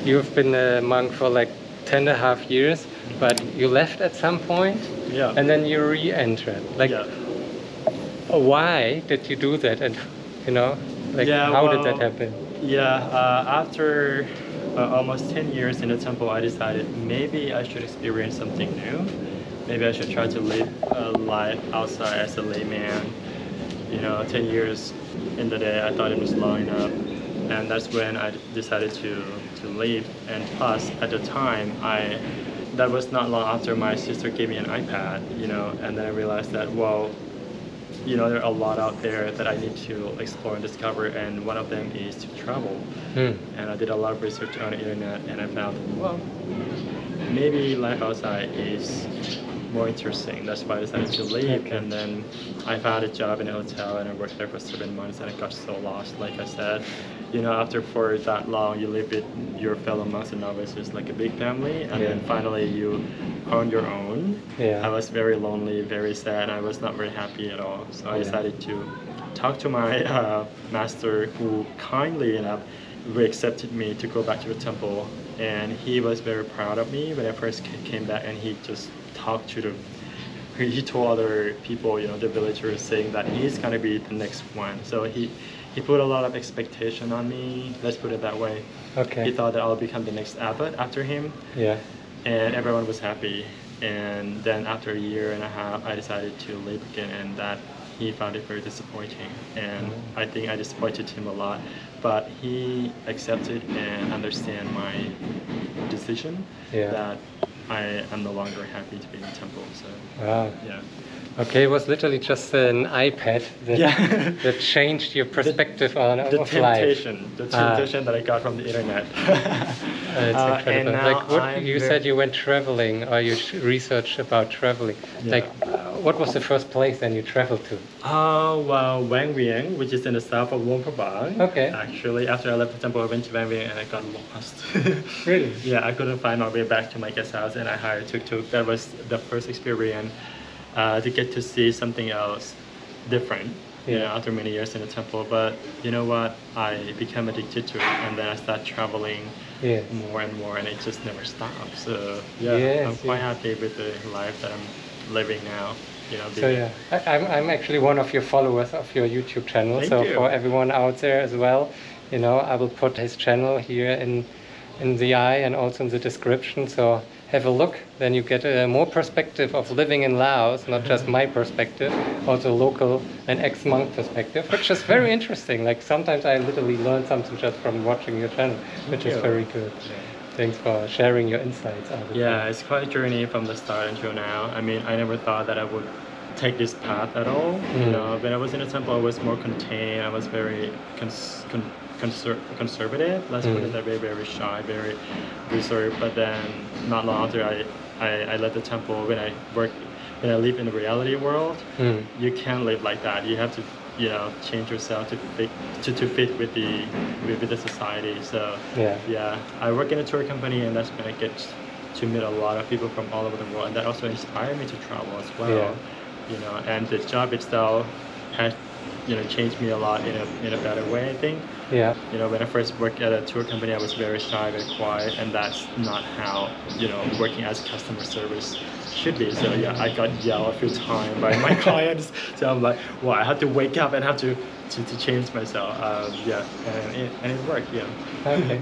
you've been a monk for like 10.5 years, but you left at some point, Yeah. and then you re-entered. Like, Yeah. why did you do that? And like, Yeah, how did well, that happen? yeah, after almost 10 years in the temple, I decided maybe I should experience something new. Maybe I should try to live a life outside as a layman. 10 years in the day, I thought it was long enough. And that's when I decided to leave. And plus, at the time, that was not long after my sister gave me an iPad, and then I realized that, well, there are a lot out there that I need to explore and discover, and one of them is to travel. And I did a lot of research on the internet, and I found, well, maybe life outside is more interesting. That's why I decided to leave. Okay. And then I found a job in a hotel, and I worked there for 7 months, and I got so lost. Like I said, after for that long, you live with your fellow monks and novices like a big family, and then finally you on your own. Yeah. I was very lonely, very sad. I was not very happy at all. So I decided to talk to my master, who kindly enough accepted me to go back to the temple. And he was very proud of me when I first came back, and he just talked to he told other people, the villagers, saying that he's gonna be the next one. So he put a lot of expectation on me, let's put it that way. Okay. He thought that I'll become the next abbot after him. Yeah. And everyone was happy. And then after a year and a half, I decided to leave again, and that he found it very disappointing. And I think I disappointed him a lot. But he accepted and understand my decision that I am no longer happy to be in the temple. So yeah. Okay, it was literally just an iPad that changed your perspective on of life. The temptation that I got from the internet. It's incredible. Like what you said, you went traveling, or you researched about traveling. Like, what was the first place then you traveled to? Well, Wang Vieng, which is in the south of Luang Prabang. Okay. Actually, after I left the temple, I went to Wang Vieng and I got lost. Really? Yeah, I couldn't find my way back to my guest house, and I hired a tuk-tuk. That was the first experience to get to see something else different. After many years in the temple. But you know what? I became addicted to it, and then I started traveling more and more, and it just never stopped. So I'm quite happy with the life that I'm living now. So I'm actually one of your followers of your YouTube channel. Thank so you. For everyone out there as well, I will put his channel here in the eye and also in the description. So have a look, then you get a more perspective of living in Laos, not just my perspective, also local and ex-monk perspective, which is very interesting. Like sometimes I literally learn something just from watching your channel, which is very good. Thanks for sharing your insights. It's quite a journey from the start until now. I mean, I never thought that I would take this path at all. When I was in the temple, I was more contained. I was very conservative. Let's put it that way, very shy, very reserved. But then, not long after I left the temple, when I live in the reality world, you can't live like that. You have to change yourself to fit with the society. So I work in a tour company, and that's when I get to meet a lot of people from all over the world, and that also inspired me to travel as well. And the job itself has changed me a lot in a better way, I think. When I first worked at a tour company, I was very shy, very quiet, and that's not how working as customer service should be. So I got yelled a few times by my clients. So I'm like, well, I have to wake up and have to change myself. And it worked. Okay.